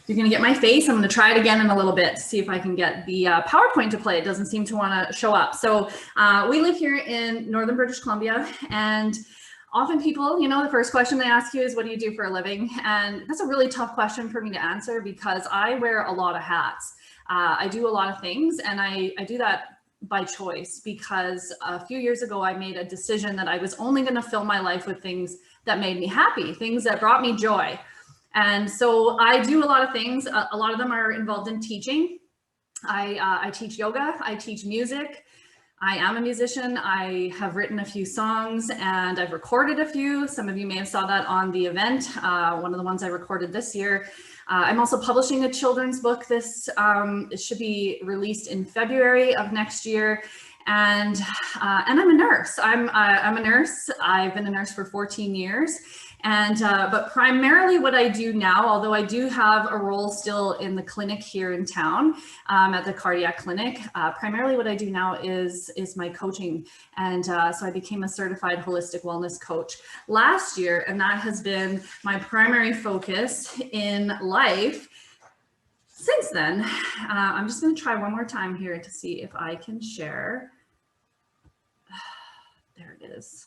You're going to get my face. I'm going to try it again in a little bit to see if I can get the PowerPoint to play. It doesn't seem to want to show up. So we live here in northern British Columbia, and often people, you know, the first question they ask you is, what do you do for a living? And that's a really tough question for me to answer because I wear a lot of hats. I do a lot of things, and I do that by choice because a few years ago, I made a decision that I was only going to fill my life with things that made me happy, things that brought me joy. And so I do a lot of things. A lot of them are involved in teaching. I teach yoga, I teach music. I am a musician. I have written a few songs and I've recorded a few. Some of you may have saw that on the event. One of the ones I recorded this year. I'm also publishing a children's book. It should be released in February of next year. And I'm a nurse. I'm a nurse. I've been a nurse for 14 years. And but primarily what I do now, although I do have a role still in the clinic here in town, at the cardiac clinic, primarily what I do now is my coaching. And so I became a certified holistic wellness coach last year, and that has been my primary focus in life since then. I'm just going to try one more time here to see if I can share. There it is.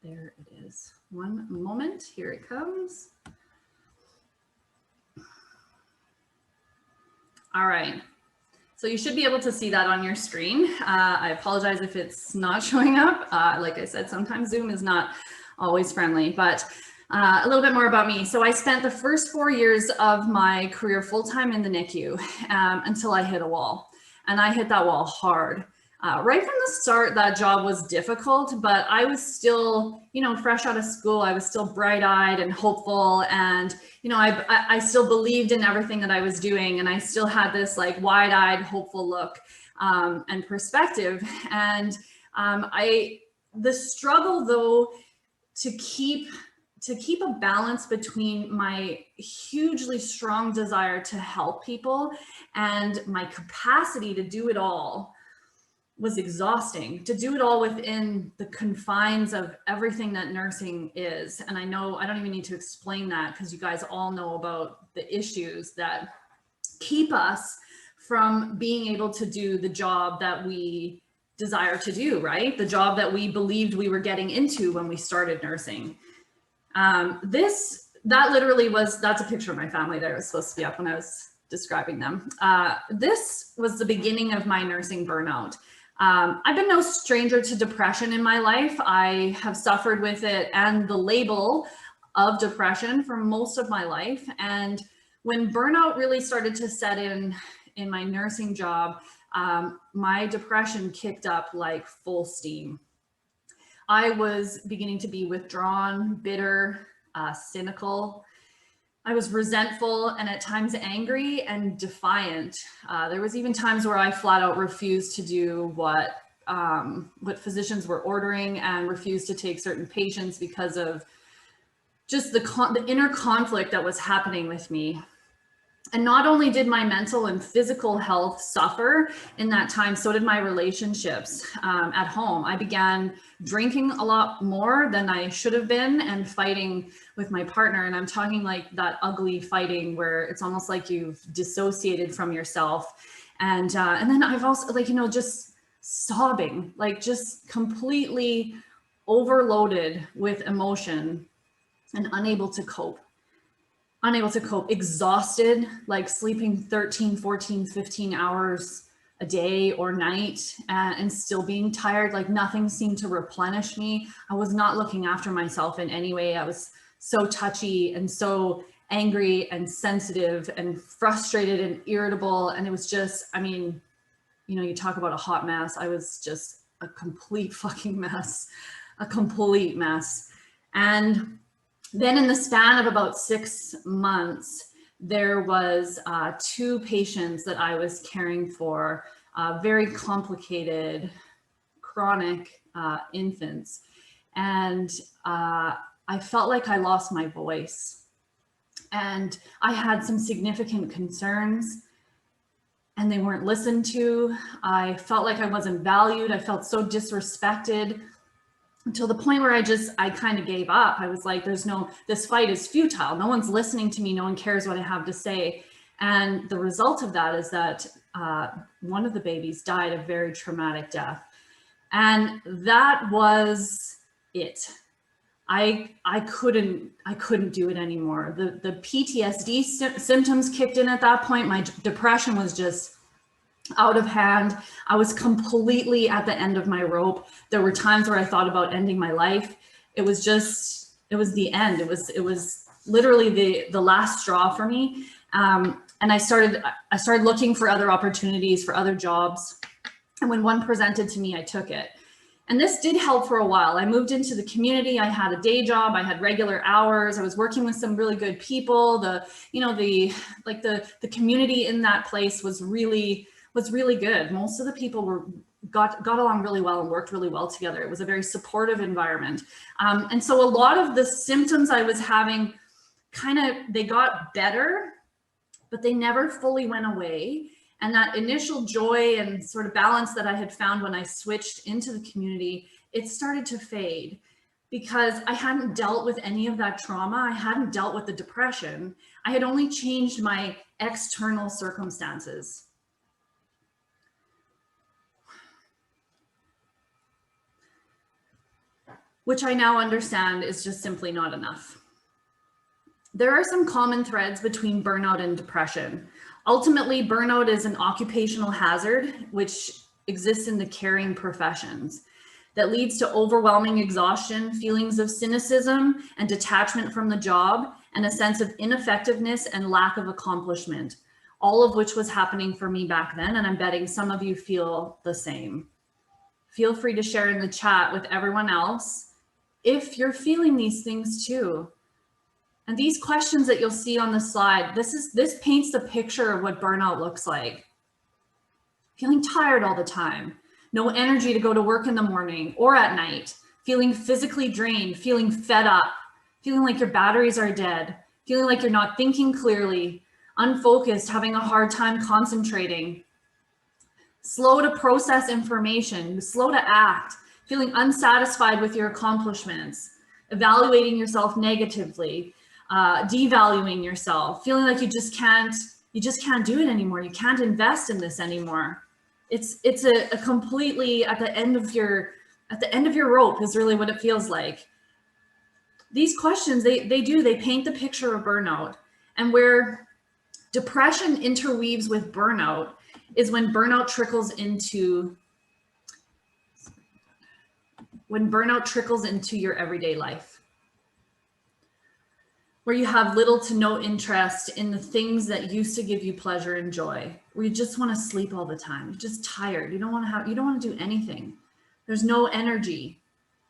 There it is. One moment, here it comes. All right, so you should be able to see that on your screen. I apologize if it's not showing up. Like I said, sometimes Zoom is not always friendly, but a little bit more about me. So I spent the first 4 years of my career full-time in the NICU until I hit a wall, and I hit that wall hard. Right from the start, that job was difficult, but I was still, you know, fresh out of school. I was still bright-eyed and hopeful, and you know, I still believed in everything that I was doing, and I still had this like wide-eyed, hopeful look and perspective. And the struggle, though, to keep a balance between my hugely strong desire to help people and my capacity to do it all was exhausting, to do it all within the confines of everything that nursing is. And I know I don't even need to explain that because you guys all know about the issues that keep us from being able to do the job that we desire to do, right? The job that we believed we were getting into when we started nursing. That literally that's a picture of my family that was supposed to be up when I was describing them. This was the beginning of my nursing burnout. I've been no stranger to depression in my life. I have suffered with it and the label of depression for most of my life. And when burnout really started to set in my nursing job, my depression kicked up like full steam. I was beginning to be withdrawn, bitter, cynical. I was resentful and at times angry and defiant. There was even times where I flat out refused to do what physicians were ordering and refused to take certain patients because of just the inner conflict that was happening with me. And not only did my mental and physical health suffer in that time, so did my relationships at home. I began drinking a lot more than I should have been and fighting with my partner. And I'm talking like that ugly fighting where it's almost like you've dissociated from yourself. And then I've also just sobbing, like just completely overloaded with emotion and unable to cope, exhausted, like sleeping 13, 14, 15 hours a day or night and still being tired, like nothing seemed to replenish me. I was not looking after myself in any way. I was so touchy and so angry and sensitive and frustrated and irritable. And it was just, I mean, you talk about a hot mess. I was just a complete fucking mess, a complete mess. And then in the span of about 6 months, there was 2 patients that I was caring for, very complicated, chronic infants. And I felt like I lost my voice. And I had some significant concerns and they weren't listened to. I felt like I wasn't valued. I felt so disrespected. until the point where I kind of gave up. I was like, this fight is futile. No one's listening to me. No one cares what I have to say. And the result of that is that one of the babies died a very traumatic death. And that was it. I couldn't do it anymore. The PTSD symptoms kicked in at that point. My depression was just out of hand. I was completely at the end of my rope. There were times where I thought about ending my life. It was the end. It was literally the last straw for me. And I started looking for other opportunities, for other jobs. And when one presented to me, I took it. And this did help for a while. I moved into the community. I had a day job. I had regular hours. I was working with some really good people. The community in that place was really good. Most of the people got along really well and worked really well together. It was a very supportive environment. And so a lot of the symptoms I was having they got better, but they never fully went away. And that initial joy and sort of balance that I had found when I switched into the community, it started to fade because I hadn't dealt with any of that trauma. I hadn't dealt with the depression. I had only changed my external circumstances. Which I now understand is just simply not enough. There are some common threads between burnout and depression. Ultimately, burnout is an occupational hazard which exists in the caring professions that leads to overwhelming exhaustion, feelings of cynicism and detachment from the job, and a sense of ineffectiveness and lack of accomplishment, all of which was happening for me back then, and I'm betting some of you feel the same. Feel free to share in the chat with everyone else if you're feeling these things too. And these questions that you'll see on the slide, this paints the picture of what burnout looks like. Feeling tired all the time, no energy to go to work in the morning or at night, feeling physically drained, feeling fed up, feeling like your batteries are dead, feeling like you're not thinking clearly, unfocused, having a hard time concentrating, slow to process information, slow to act, feeling unsatisfied with your accomplishments, evaluating yourself negatively, devaluing yourself, feeling like you just can't do it anymore. You can't invest in this anymore. It's a completely at the end of your rope is really what it feels like. These questions, they paint the picture of burnout. And where depression interweaves with burnout is when burnout trickles into your everyday life, where you have little to no interest in the things that used to give you pleasure and joy, where you just want to sleep all the time. You're just tired. You don't want to do anything. There's no energy.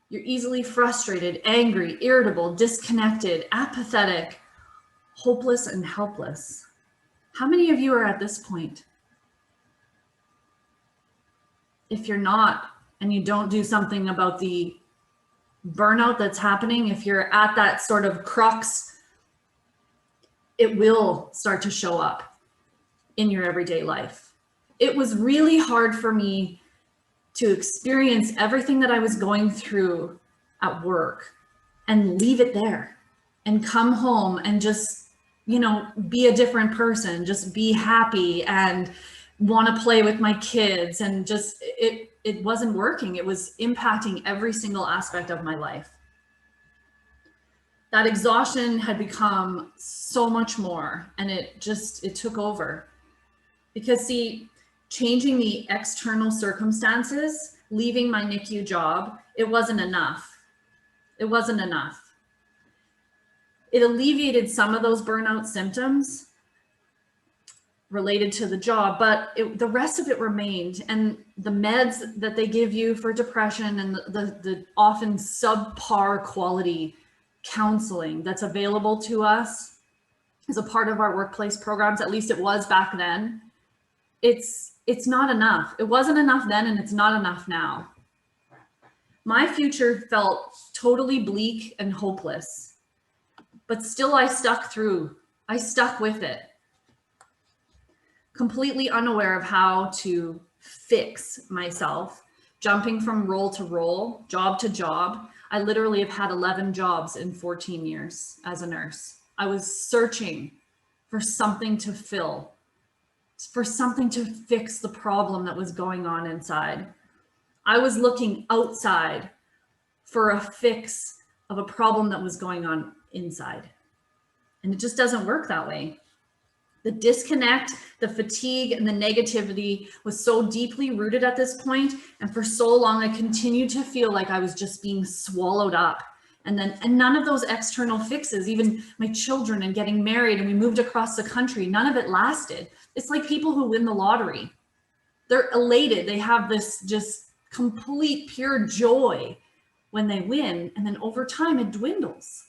You're easily frustrated, angry, irritable, disconnected, apathetic, hopeless, and helpless. How many of you are at this point? If you're not, and you don't do something about the burnout that's happening, if you're at that sort of crux, it will start to show up in your everyday life. It was really hard for me to experience everything that I was going through at work and leave it there and come home and just, be a different person, just be happy and want to play with my kids, and just, it wasn't working. It was impacting every single aspect of my life. That exhaustion had become so much more, and it took over. Because see, changing the external circumstances, leaving my NICU job, it wasn't enough. It wasn't enough. It alleviated some of those burnout symptoms related to the job, but the rest of it remained. And the meds that they give you for depression and the often subpar quality counseling that's available to us as a part of our workplace programs, at least it was back then, it's not enough. It wasn't enough then, and it's not enough now. My future felt totally bleak and hopeless, but still I stuck through. I stuck with it, completely unaware of how to fix myself, jumping from role to role, job to job. I literally have had 11 jobs in 14 years as a nurse. I was searching for something to fill, for something to fix the problem that was going on inside. I was looking outside for a fix of a problem that was going on inside. And it just doesn't work that way. The disconnect, the fatigue, and the negativity was so deeply rooted at this point. And for so long, I continued to feel like I was just being swallowed up. And none of those external fixes, even my children and getting married, and we moved across the country, none of it lasted. It's like people who win the lottery. They're elated. They have this just complete pure joy when they win. And then over time, it dwindles,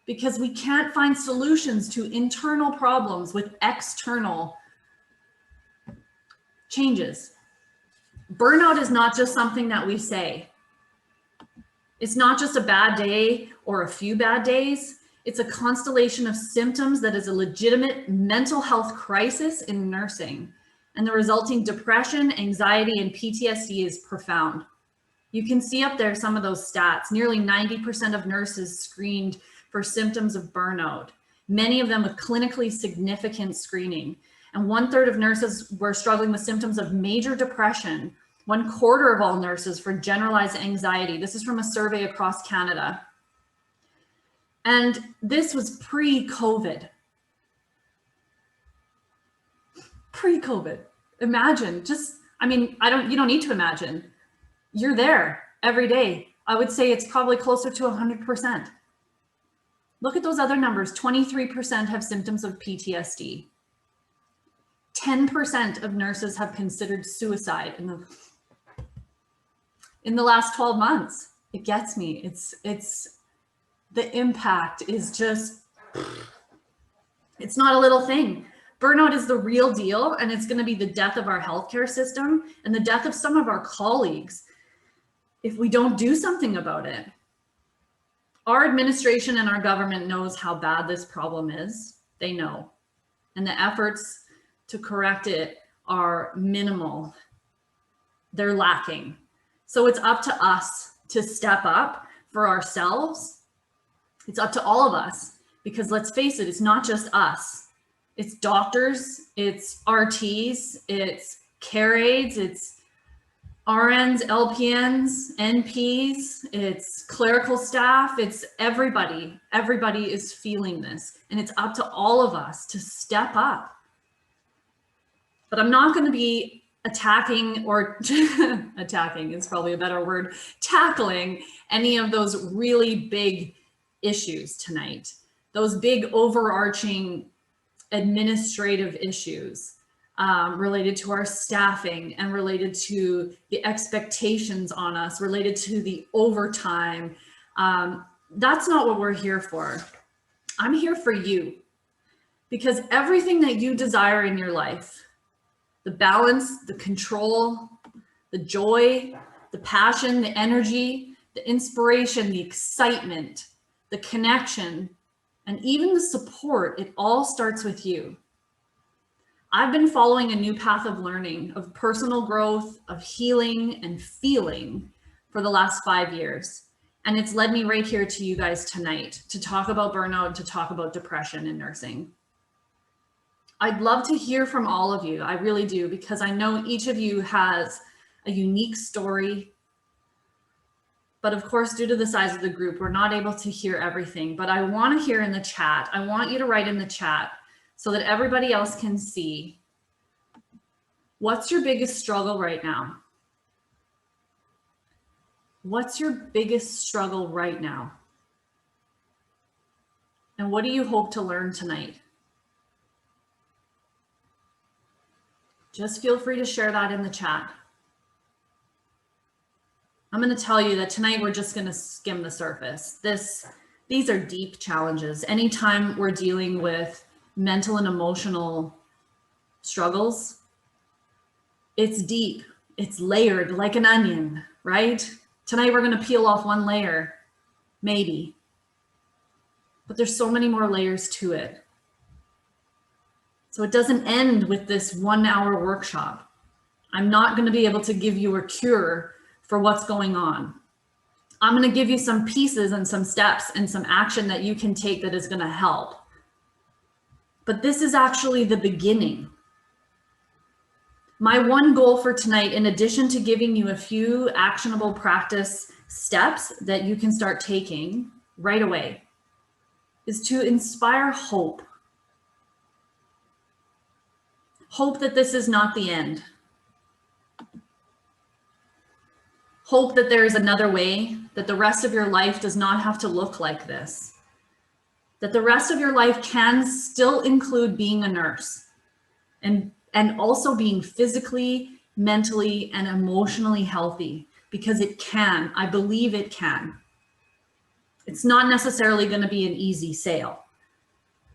because we can't find solutions to internal problems with external changes. Burnout is not just something that we say. It's not just a bad day or a few bad days. It's a constellation of symptoms that is a legitimate mental health crisis in nursing. And the resulting depression, anxiety, and PTSD is profound. You can see up there some of those stats. Nearly 90% of nurses screened for symptoms of burnout, many of them with clinically significant screening. And 1/3 of nurses were struggling with symptoms of major depression. 1/4 of all nurses for generalized anxiety. This is from a survey across Canada. And this was pre-COVID. Pre-COVID. Imagine, you don't need to imagine. You're there every day. I would say it's probably closer to 100%. Look at those other numbers. 23% have symptoms of PTSD. 10% of nurses have considered suicide in the last 12 months. It gets me. It's the impact is just, it's not a little thing. Burnout is the real deal, and it's going to be the death of our healthcare system and the death of some of our colleagues if we don't do something about it. Our administration and our government knows how bad this problem is. They know. And the efforts to correct it are minimal. They're lacking. So it's up to us to step up for ourselves. It's up to all of us, because let's face it, it's not just us. It's doctors, it's RTs, it's care aides, it's RNs, LPNs, NPs, it's clerical staff, it's everybody. Everybody is feeling this, and it's up to all of us to step up. But I'm not going to be attacking, or attacking is probably a better word, tackling any of those really big issues tonight. Those big overarching administrative issues. Related to our staffing and related to the expectations on us, related to the overtime. That's not what we're here for. I'm here for you, because everything that you desire in your life, the balance, the control, the joy, the passion, the energy, the inspiration, the excitement, the connection, and even the support, it all starts with you. I've been following a new path of learning, of personal growth, of healing and feeling for the last 5 years. And it's led me right here to you guys tonight to talk about burnout, to talk about depression in nursing. I'd love to hear from all of you. I really do, because I know each of you has a unique story. But of course, due to the size of the group, we're not able to hear everything. But I want to hear in the chat. I want you to write in the chat, so that everybody else can see. What's your biggest struggle right now? What's your biggest struggle right now? And what do you hope to learn tonight? Just feel free to share that in the chat. I'm going to tell you that tonight we're just going to skim the surface. These are deep challenges. Anytime we're dealing with mental and emotional struggles, it's deep, it's layered like an onion, right? Tonight we're going to peel off one layer, maybe, but there's so many more layers to it. So it doesn't end with this 1 hour workshop. I'm not going to be able to give you a cure for what's going on. I'm going to give you some pieces and some steps and some action that you can take that is going to help. But this is actually the beginning. My one goal for tonight, in addition to giving you a few actionable practice steps that you can start taking right away, is to inspire hope. Hope that this is not the end. Hope that there is another way, that the rest of your life does not have to look like this. That the rest of your life can still include being a nurse and also being physically, mentally, and emotionally healthy, because it can. I believe it can. It's not necessarily going to be an easy sail,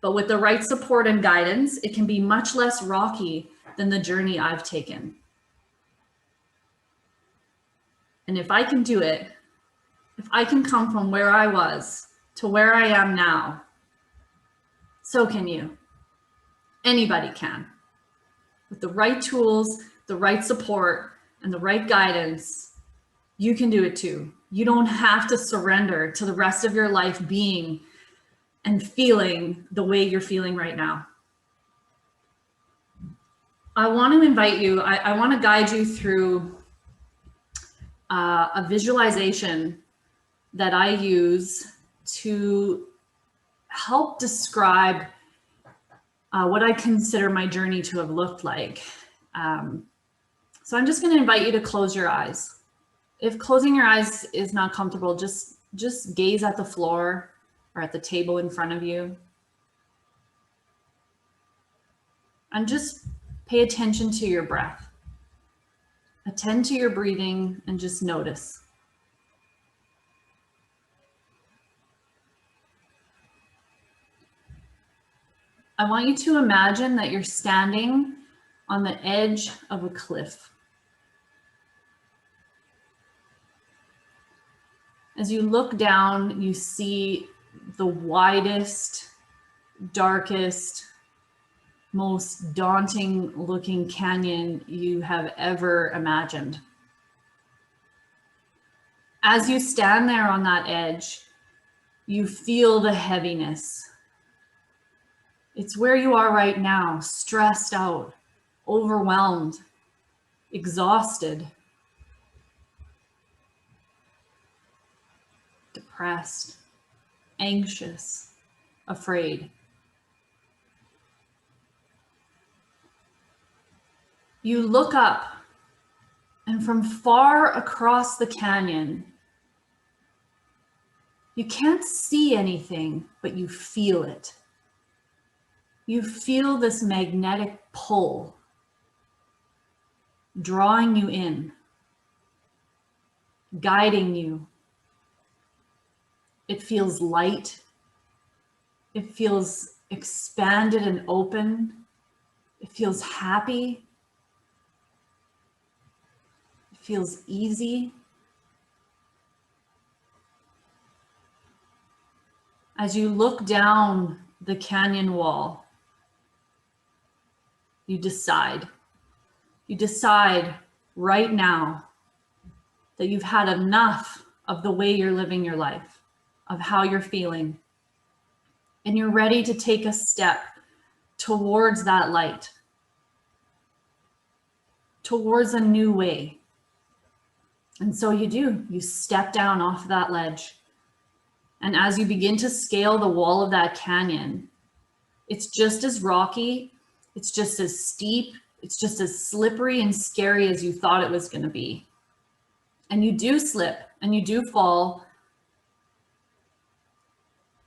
but with the right support and guidance, it can be much less rocky than the journey I've taken. And if I can do it, if I can come from where I was to where I am now, so can you. Anybody can. With the right tools, the right support, and the right guidance, you can do it too. You don't have to surrender to the rest of your life being and feeling the way you're feeling right now. I want to invite you, I want to guide you through a visualization that I use to help describe what I consider my journey to have looked like. So I'm just going to invite you to close your eyes. If closing your eyes is not comfortable, just gaze at the floor or at the table in front of you. And just pay attention to your breath. Attend to your breathing and just notice. I want you to imagine that you're standing on the edge of a cliff. As you look down, you see the widest, darkest, most daunting looking canyon you have ever imagined. As you stand there on that edge, you feel the heaviness. It's where you are right now, stressed out, overwhelmed, exhausted, depressed, anxious, afraid. You look up, and from far across the canyon, you can't see anything, but you feel it. You feel this magnetic pull drawing you in, guiding you. It feels light. It feels expanded and open. It feels happy. It feels easy. As you look down the canyon wall, you decide right now that you've had enough of the way you're living your life, of how you're feeling, and you're ready to take a step towards that light, towards a new way. And so you step down off that ledge. And as you begin to scale the wall of that canyon, it's just as rocky, it's just as steep, it's just as slippery and scary as you thought it was going to be. And you do slip and you do fall,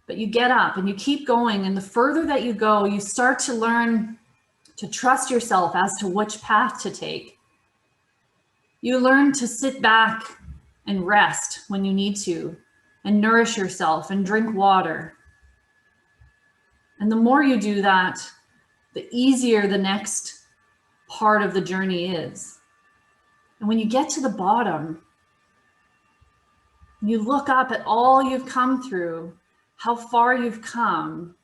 but you get up and you keep going. And the further that you go, you start to learn to trust yourself as to which path to take. You learn to sit back and rest when you need to, and nourish yourself and drink water. And the more you do that, the easier the next part of the journey is. And when you get to the bottom, you look up at all you've come through, how far you've come,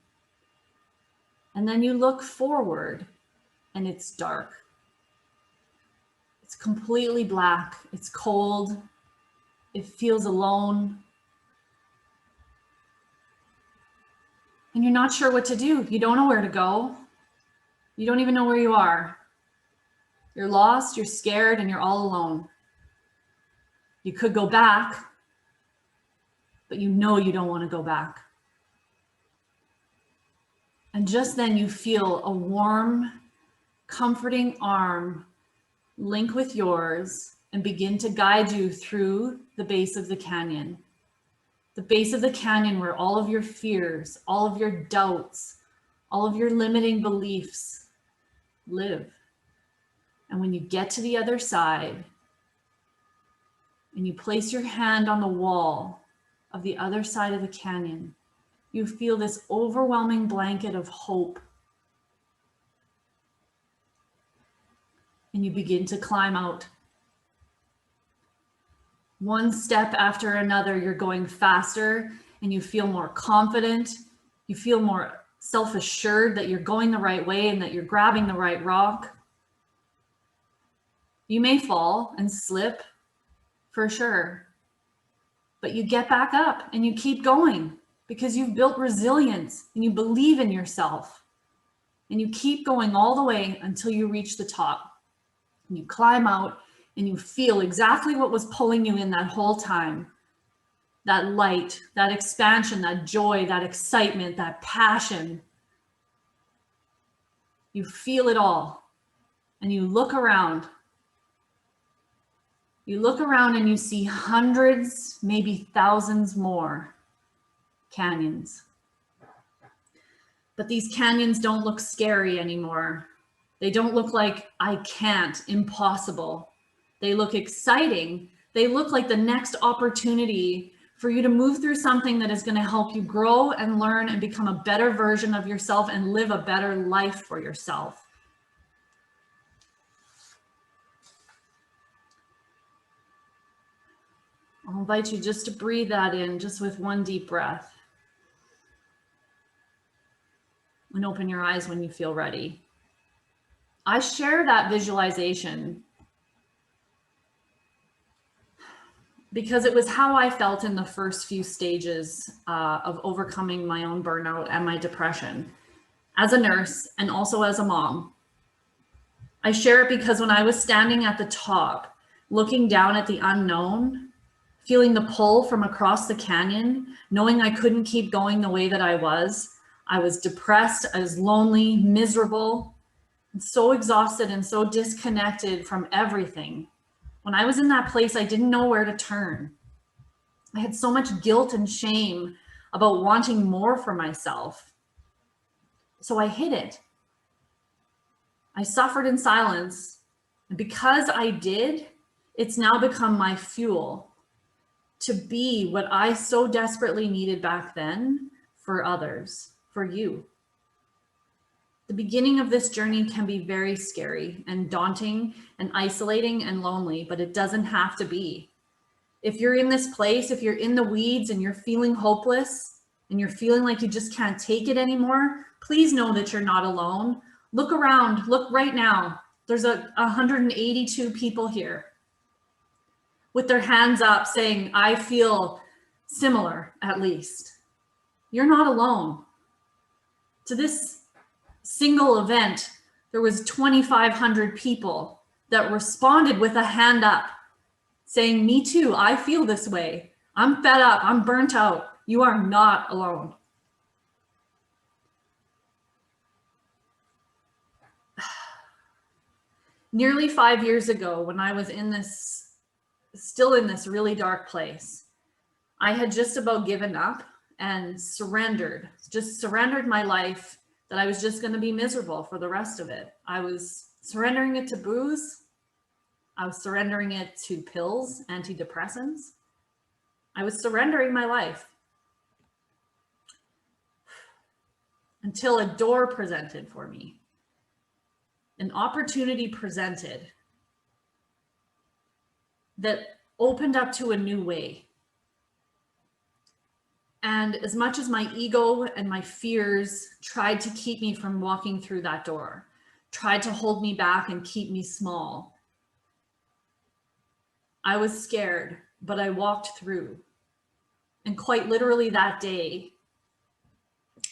and then you look forward and it's dark. It's completely black, it's cold, It feels alone. And you're not sure what to do. You don't know where to go. You don't even know where you are. You're lost, you're scared, and you're all alone. You could go back, but you know you don't want to go back. And just then you feel a warm, comforting arm link with yours and begin to guide you through the base of the canyon. The base of the canyon where all of your fears, all of your doubts, all of your limiting beliefs live. And when you get to the other side and you place your hand on the wall of the other side of the canyon, you feel this overwhelming blanket of hope. And you begin to climb out. One step after another, you're going faster and you feel more confident. You feel more self-assured that you're going the right way and that you're grabbing the right rock. You may fall and slip for sure, but you get back up and you keep going because you've built resilience and you believe in yourself, and you keep going all the way until you reach the top. And you climb out and you feel exactly what was pulling you in that whole time. That light, that expansion, that joy, that excitement, that passion. You feel it all and you look around. You look around and you see hundreds, maybe thousands more canyons. But these canyons don't look scary anymore. They don't look like I can't, impossible. They look exciting. They look like the next opportunity for you to move through something that is going to help you grow and learn and become a better version of yourself and live a better life for yourself. I'll invite you just to breathe that in, just with one deep breath. And open your eyes when you feel ready. I share that visualization because it was how I felt in the first few stages of overcoming my own burnout and my depression as a nurse and also as a mom. I share it because when I was standing at the top, looking down at the unknown, feeling the pull from across the canyon, knowing I couldn't keep going the way that I was depressed, I was lonely, miserable, and so exhausted and so disconnected from everything. When I was in that place, I didn't know where to turn. I had so much guilt and shame about wanting more for myself. So I hid it. I suffered in silence. And because I did, it's now become my fuel to be what I so desperately needed back then for others, for you. The beginning of this journey can be very scary and daunting and isolating and lonely, but it doesn't have to be. If you're in this place, if you're in the weeds and you're feeling hopeless and you're feeling like you just can't take it anymore, please know that you're not alone. Look around, look right now. There's 182 people here with their hands up saying, I feel similar, at least. You're not alone. To this single event, there was 2,500 people that responded with a hand up saying, me too, I feel this way. I'm fed up, I'm burnt out. You are not alone. Nearly 5 years ago, when I was still in this really dark place, I had just about given up and surrendered my life, that I was just going to be miserable for the rest of it. I was surrendering it to booze. I was surrendering it to pills, antidepressants. I was surrendering my life until a door presented for me. An opportunity presented that opened up to a new way. And as much as my ego and my fears tried to keep me from walking through that door, tried to hold me back and keep me small, I was scared but I walked through. And quite literally that day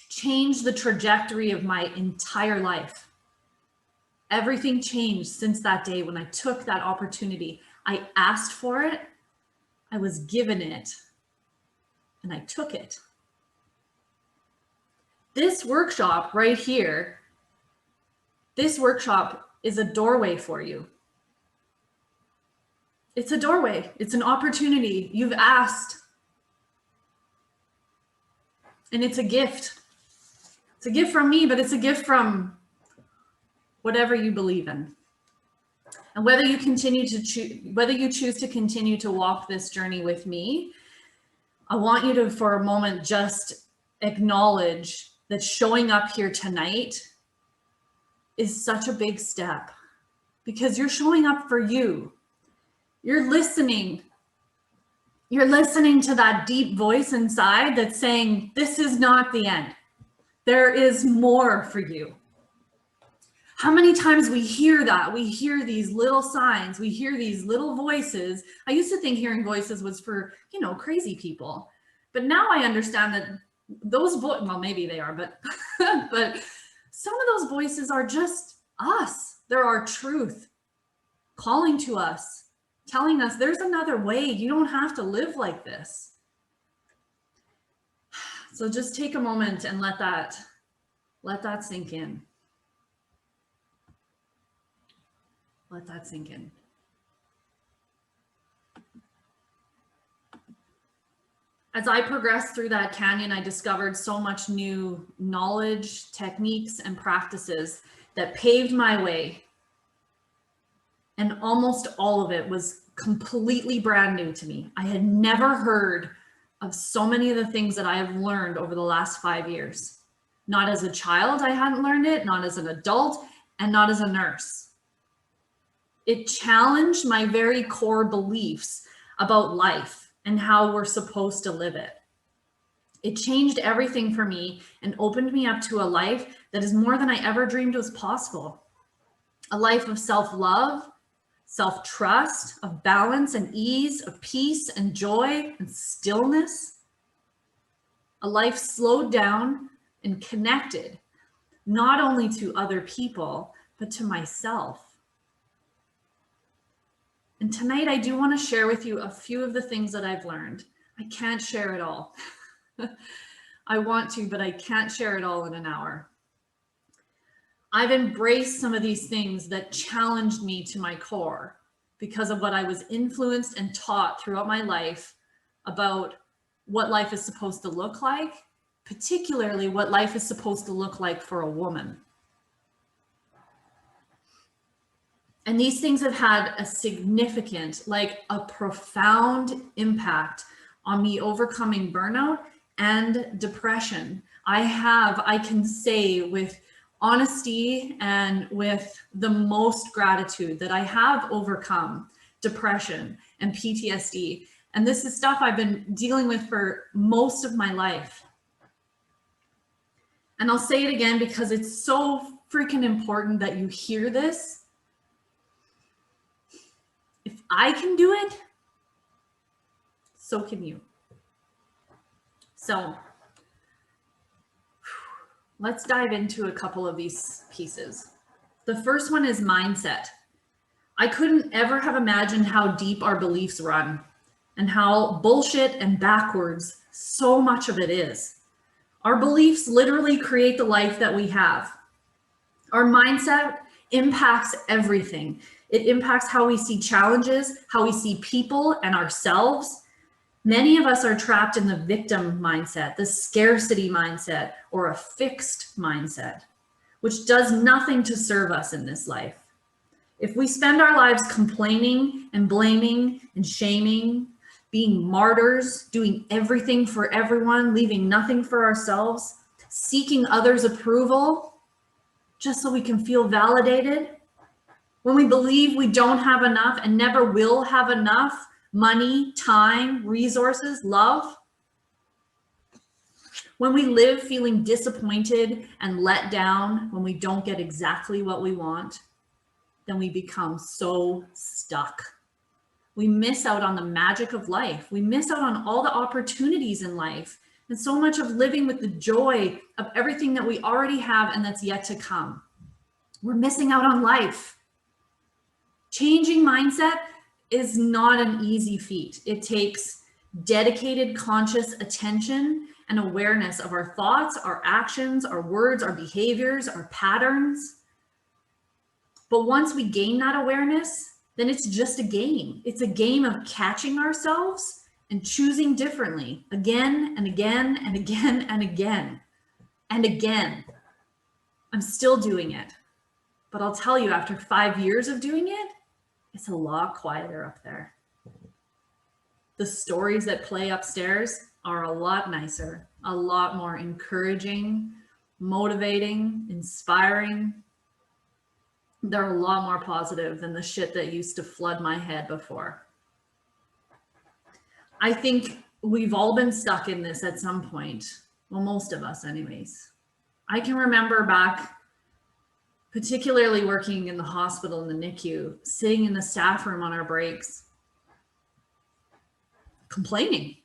changed the trajectory of my entire life. Everything changed since that day when I took that opportunity. I asked for it, I was given it, and I took it. This workshop right here, this workshop is a doorway for you. It's a doorway. It's an opportunity. You've asked. And it's a gift. It's a gift from me, but it's a gift from whatever you believe in. And whether you choose to continue to walk this journey with me, I want you to, for a moment, just acknowledge that showing up here tonight is such a big step, because you're showing up for you. You're listening. You're listening to that deep voice inside that's saying, this is not the end. There is more for you. How many times we hear that? We hear these little signs. We hear these little voices. I used to think hearing voices was for, crazy people. But now I understand that those well, maybe they are, but but some of those voices are just us. They're our truth calling to us, telling us there's another way. You don't have to live like this. So just take a moment and let that sink in. Let that sink in. As I progressed through that canyon, I discovered so much new knowledge, techniques, and practices that paved my way. And almost all of it was completely brand new to me. I had never heard of so many of the things that I have learned over the last 5 years. Not as a child, I hadn't learned it, not as an adult, and not as a nurse. It challenged my very core beliefs about life and how we're supposed to live it. It changed everything for me and opened me up to a life that is more than I ever dreamed was possible. A life of self-love, self-trust, of balance and ease, of peace and joy and stillness. A life slowed down and connected, not only to other people, but to myself. And tonight I do want to share with you a few of the things that I've learned. I can't share it all. I want to, but I can't share it all in an hour. I've embraced some of these things that challenged me to my core because of what I was influenced and taught throughout my life about what life is supposed to look like, particularly what life is supposed to look like for a woman. And these things have had a significant, a profound impact on me overcoming burnout and depression. I can say with honesty and with the most gratitude that I have overcome depression and PTSD. And this is stuff I've been dealing with for most of my life. And I'll say it again because it's so freaking important that you hear this. If I can do it, so can you. So let's dive into a couple of these pieces. The first one is mindset. I couldn't ever have imagined how deep our beliefs run and how bullshit and backwards so much of it is. Our beliefs literally create the life that we have. Our mindset impacts everything. It impacts how we see challenges, how we see people and ourselves. Many of us are trapped in the victim mindset, the scarcity mindset, or a fixed mindset, which does nothing to serve us in this life. If we spend our lives complaining and blaming and shaming, being martyrs, doing everything for everyone, leaving nothing for ourselves, seeking others' approval just so we can feel validated, when we believe we don't have enough and never will have enough money, time, resources, love, when we live feeling disappointed and let down when we don't get exactly what we want, then we become so stuck. We miss out on the magic of life. We miss out on all the opportunities in life and so much of living with the joy of everything that we already have and that's yet to come. We're missing out on life. Changing mindset is not an easy feat. It takes dedicated, conscious attention and awareness of our thoughts, our actions, our words, our behaviors, our patterns. But once we gain that awareness, then it's just a game. It's a game of catching ourselves and choosing differently again and again and again and again and again. I'm still doing it. But I'll tell you, after 5 years of doing it, it's a lot quieter up there. The stories that play upstairs are a lot nicer, a lot more encouraging, motivating, inspiring. They're a lot more positive than the shit that used to flood my head before. I think we've all been stuck in this at some point. Well, most of us anyways. I can remember back, particularly working in the hospital in the NICU, sitting in the staff room on our breaks, complaining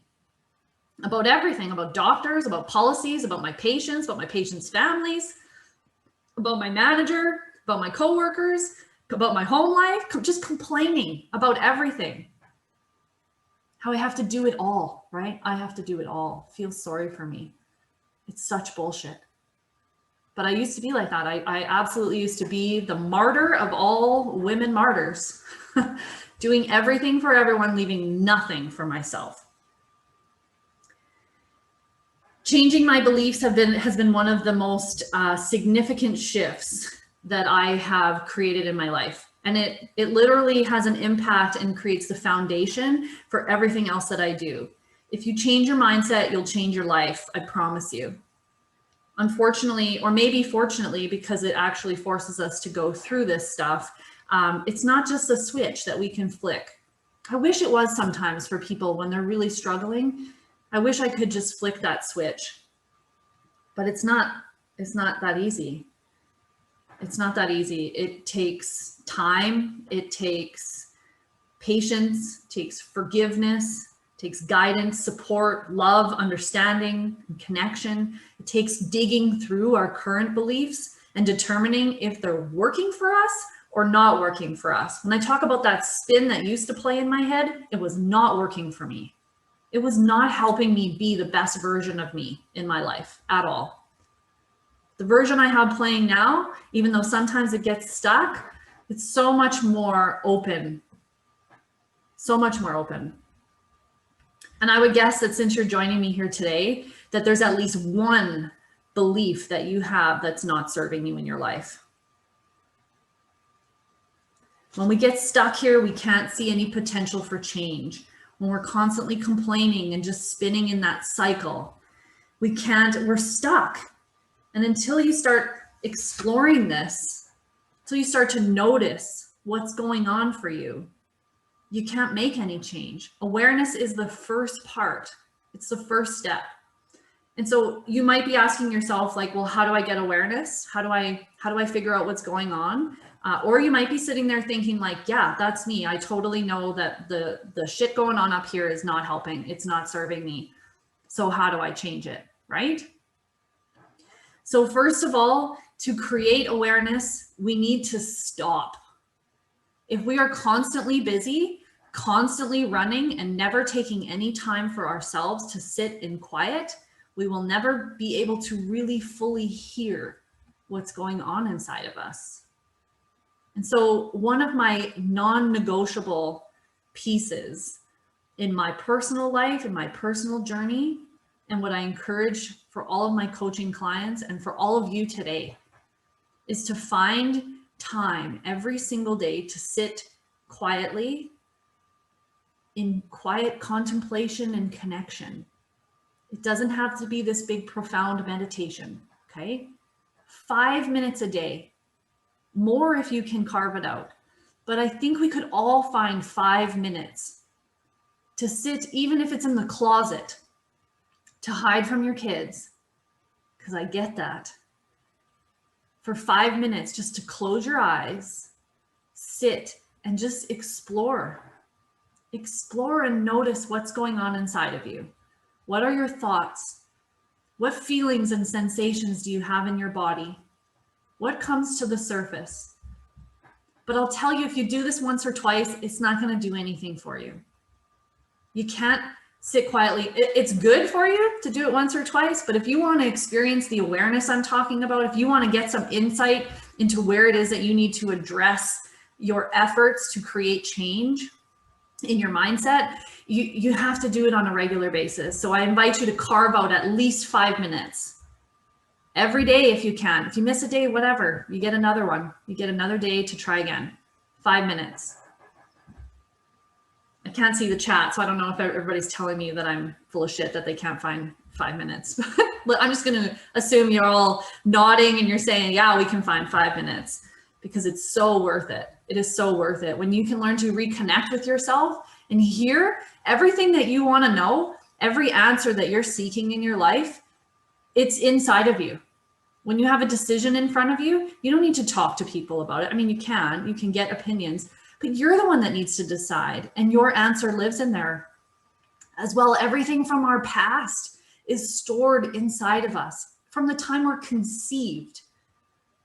about everything, about doctors, about policies, about my patients' families, about my manager, about my coworkers, about my home life, just complaining about everything. How I have to do it all, right? I have to do it all. Feel sorry for me. It's such bullshit. But I used to be like that. I absolutely used to be the martyr of all women martyrs, doing everything for everyone, leaving nothing for myself. Changing my beliefs has been one of the most significant shifts that I have created in my life. And it literally has an impact and creates the foundation for everything else that I do. If you change your mindset, you'll change your life. I promise you. Unfortunately, or maybe fortunately, because it actually forces us to go through this stuff, it's not just a switch that we can flick. I wish it was sometimes for people when they're really struggling. I wish I could just flick that switch, but it's not that easy. It's not that easy. It takes time. It takes patience, takes forgiveness, takes guidance, support, love, understanding, and connection. It takes digging through our current beliefs and determining if they're working for us or not working for us. When I talk about that spin that used to play in my head, it was not working for me. It was not helping me be the best version of me in my life at all. The version I have playing now, even though sometimes it gets stuck, it's so much more open. So much more open. And I would guess that since you're joining me here today, that there's at least one belief that you have that's not serving you in your life. When we get stuck here, we can't see any potential for change. When we're constantly complaining and just spinning in that cycle, we're stuck. And until you start exploring this, until you start to notice what's going on for you, you can't make any change. Awareness is the first part. It's the first step. And so you might be asking yourself, like, well, how do I get awareness? How do I figure out what's going on? Or you might be sitting there thinking like, yeah, that's me. I totally know that the shit going on up here is not helping. It's not serving me. So how do I change it, right? So first of all, to create awareness, we need to stop. If we are constantly busy, constantly running and never taking any time for ourselves to sit in quiet, we will never be able to really fully hear what's going on inside of us. And so one of my non-negotiable pieces in my personal life, in my personal journey, and what I encourage for all of my coaching clients and for all of you today is to find time every single day to sit quietly in quiet contemplation and connection. It doesn't have to be this big, profound meditation, okay? 5 minutes a day, more if you can carve it out. But I think we could all find 5 minutes to sit, even if it's in the closet, to hide from your kids, because I get that. For 5 minutes, just to close your eyes, sit, and just explore. Explore and notice what's going on inside of you. What are your thoughts? What feelings and sensations do you have in your body? What comes to the surface? But I'll tell you, if you do this once or twice, it's not going to do anything for you. You can't sit quietly. It's good for you to do it once or twice, but if you want to experience the awareness I'm talking about, if you want to get some insight into where it is that you need to address your efforts to create change in your mindset, you have to do it on a regular basis. So I invite you to carve out at least 5 minutes every day if you can. If you miss a day, whatever, you get another one. You get another day to try again. 5 minutes. I can't see the chat, so I don't know if everybody's telling me that I'm full of shit, that they can't find 5 minutes. But I'm just going to assume you're all nodding and you're saying, yeah, we can find 5 minutes, because it's so worth it. It is so worth it. When you can learn to reconnect with yourself and hear everything that you want to know, every answer that you're seeking in your life, it's inside of you. When you have a decision in front of you, you don't need to talk to people about it. I mean, you can get opinions, but you're the one that needs to decide, and your answer lives in there as well. Everything from our past is stored inside of us. From the time we're conceived,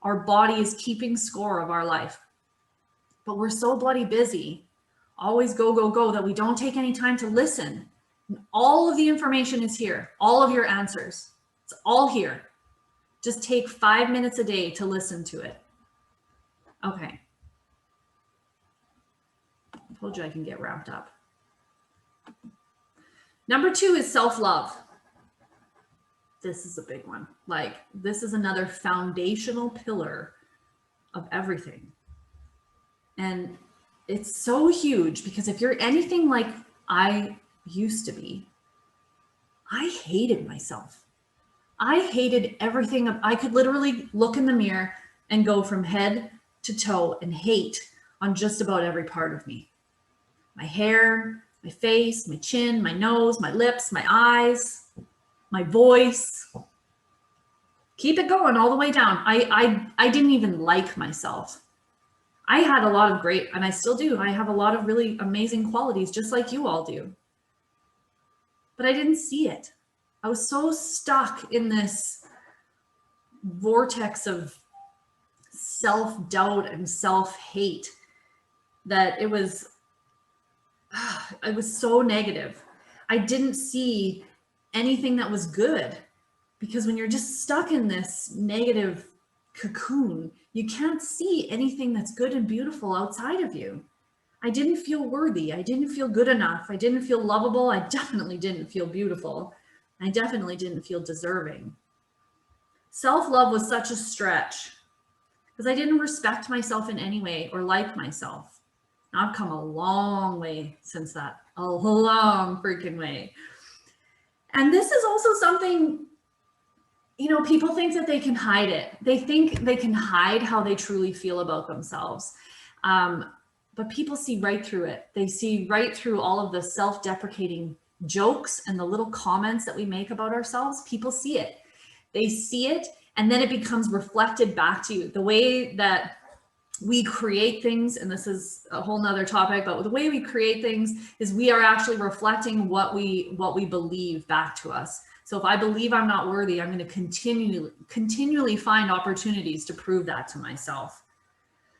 our body is keeping score of our life. But we're so bloody busy, always go, go, go, that we don't take any time to listen. And all of the information is here, all of your answers. It's all here. Just take 5 minutes a day to listen to it. Okay. I told you I can get wrapped up. Number 2 is self-love. This is a big one. Like, this is another foundational pillar of everything. And it's so huge, because if you're anything like I used to be, I hated myself. I hated everything. I could literally look in the mirror and go from head to toe and hate on just about every part of me. My hair, my face, my chin, my nose, my lips, my eyes, my voice. Keep it going all the way down. I didn't even like myself. I had a lot of great, and I still do, I have a lot of really amazing qualities, just like you all do. But I didn't see it. I was so stuck in this vortex of self-doubt and self-hate that it was so negative. I didn't see anything that was good, because when you're just stuck in this negative cocoon, you can't see anything that's good and beautiful outside of you. I didn't feel worthy. I didn't feel good enough. I didn't feel lovable. I definitely didn't feel beautiful. I definitely didn't feel deserving. Self-love was such a stretch, because I didn't respect myself in any way or like myself. Now, I've come a long way since that, a long freaking way. And this is also something, you know, people think that they can hide it. They think they can hide how they truly feel about themselves. But people see right through it. They see right through all of the self-deprecating jokes and the little comments that we make about ourselves. People see it. They see it, and then it becomes reflected back to you. The way that we create things, and this is a whole nother topic, but the way we create things is we are actually reflecting what we believe back to us. So if I believe I'm not worthy, I'm going to continually find opportunities to prove that to myself.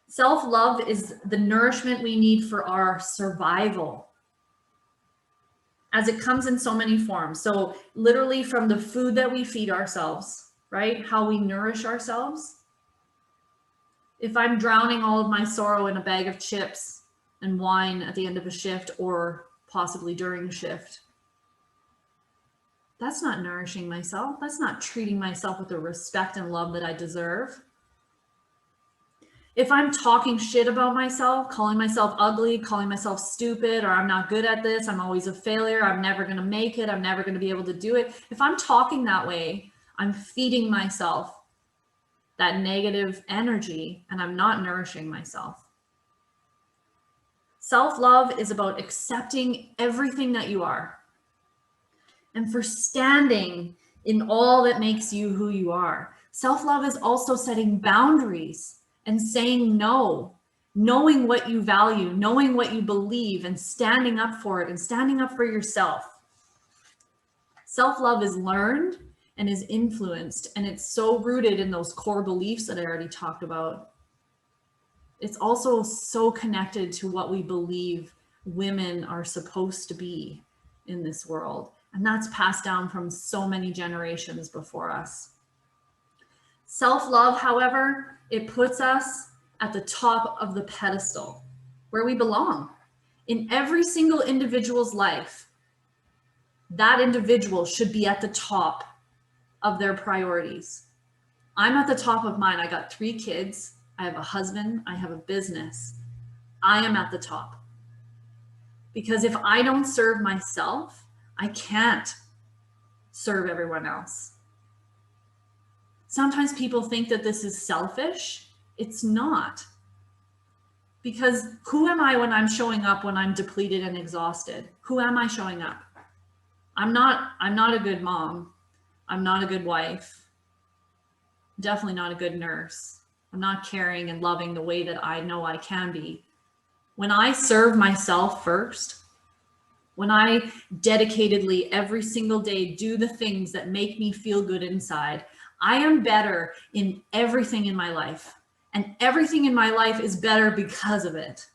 Self-love is the nourishment we need for our survival, as it comes in so many forms. So literally from the food that we feed ourselves, right? How we nourish ourselves. If I'm drowning all of my sorrow in a bag of chips and wine at the end of a shift, or possibly during a shift, that's not nourishing myself. That's not treating myself with the respect and love that I deserve. If I'm talking shit about myself, calling myself ugly, calling myself stupid, or I'm not good at this, I'm always a failure, I'm never going to make it, I'm never going to be able to do it. If I'm talking that way, I'm feeding myself that negative energy, and I'm not nourishing myself. Self-love is about accepting everything that you are, and for standing in all that makes you who you are. Self-love is also setting boundaries and saying no. knowing what you value, knowing what you believe, and standing up for it and standing up for yourself. Self-love is learned and is influenced, and it's so rooted in those core beliefs that I already talked about. It's also so connected to what we believe women are supposed to be in this world. And that's passed down from so many generations before us. Self-love, however, it puts us at the top of the pedestal where we belong. In every single individual's life, that individual should be at the top of their priorities. I'm at the top of mine. I got 3 kids. I have a husband. I have a business. I am at the top. Because if I don't serve myself, I can't serve everyone else. Sometimes people think that this is selfish. It's not. Because who am I when I'm showing up when I'm depleted and exhausted? Who am I showing up? I'm not a good mom. I'm not a good wife. Definitely not a good nurse. I'm not caring and loving the way that I know I can be. When I serve myself first, when I dedicatedly every single day do the things that make me feel good inside, I am better in everything in my life. And everything in my life is better because of it.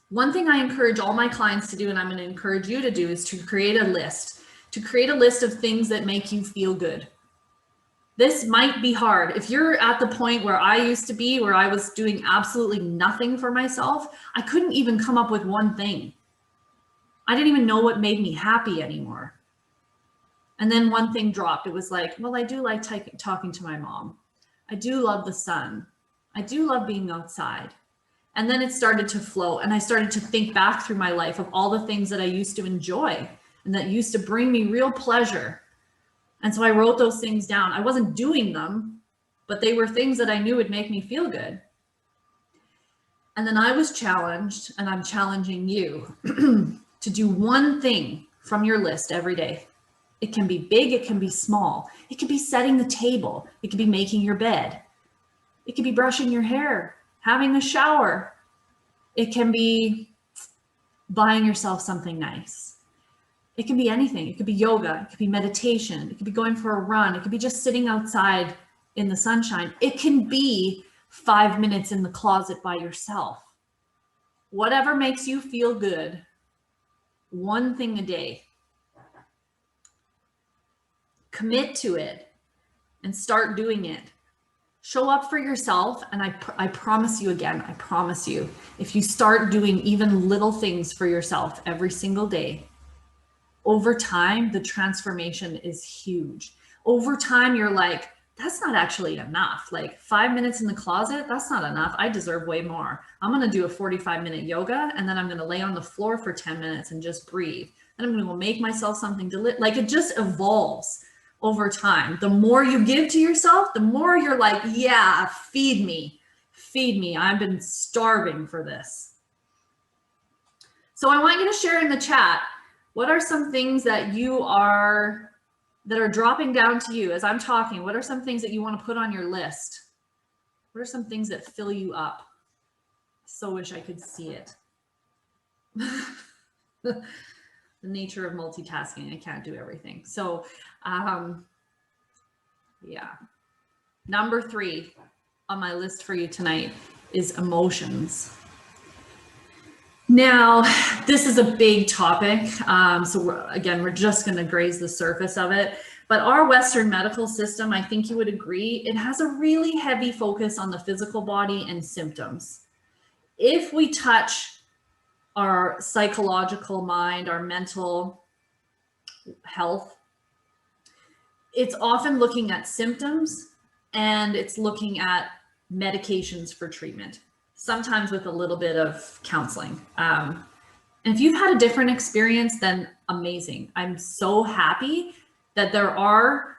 One thing I encourage all my clients to do, and I'm going to encourage you to do, is to create a list. To create a list of things that make you feel good. This might be hard. If you're at the point where I used to be, where I was doing absolutely nothing for myself, I couldn't even come up with one thing. I didn't even know what made me happy anymore. And then one thing dropped. It was like, well, I do like talking to my mom. I do love the sun. I do love being outside. And then it started to flow. And I started to think back through my life of all the things that I used to enjoy and that used to bring me real pleasure. And so I wrote those things down. I wasn't doing them, but they were things that I knew would make me feel good. And then I was challenged, and I'm challenging you to do one thing from your list every day. It can be big, it can be small. It could be setting the table. It could be making your bed. It could be brushing your hair, having a shower. It can be buying yourself something nice. It can be anything. It could be yoga. It could be meditation. It could be going for a run. It could be just sitting outside in the sunshine. It can be 5 minutes in the closet by yourself. Whatever makes you feel good, one thing a day. Commit to it and start doing it. Show up for yourself, and I promise you again, I promise you, if you start doing even little things for yourself every single day, over time, the transformation is huge. Over time, you're like, that's not actually enough. Like 5 minutes in the closet, that's not enough. I deserve way more. I'm going to do a 45-minute yoga, and then I'm going to lay on the floor for 10 minutes and just breathe. Then I'm going to go make myself something like it just evolves over time. The more you give to yourself, the more you're like, yeah, feed me. Feed me. I've been starving for this. So I want you to share in the chat, what are some things that are dropping down to you as I'm talking? What are some things that you want to put on your list? What are some things that fill you up? So wish I could see it. The nature of multitasking, I can't do everything. So, yeah. Number 3 on my list for you tonight is emotions. Now, this is a big topic. So we're just going to graze the surface of it. But our Western medical system, I think you would agree, it has a really heavy focus on the physical body and symptoms. If we touch our psychological mind, our mental health, it's often looking at symptoms and it's looking at medications for treatment, sometimes with a little bit of counseling. And if you've had a different experience, then amazing. I'm so happy that there are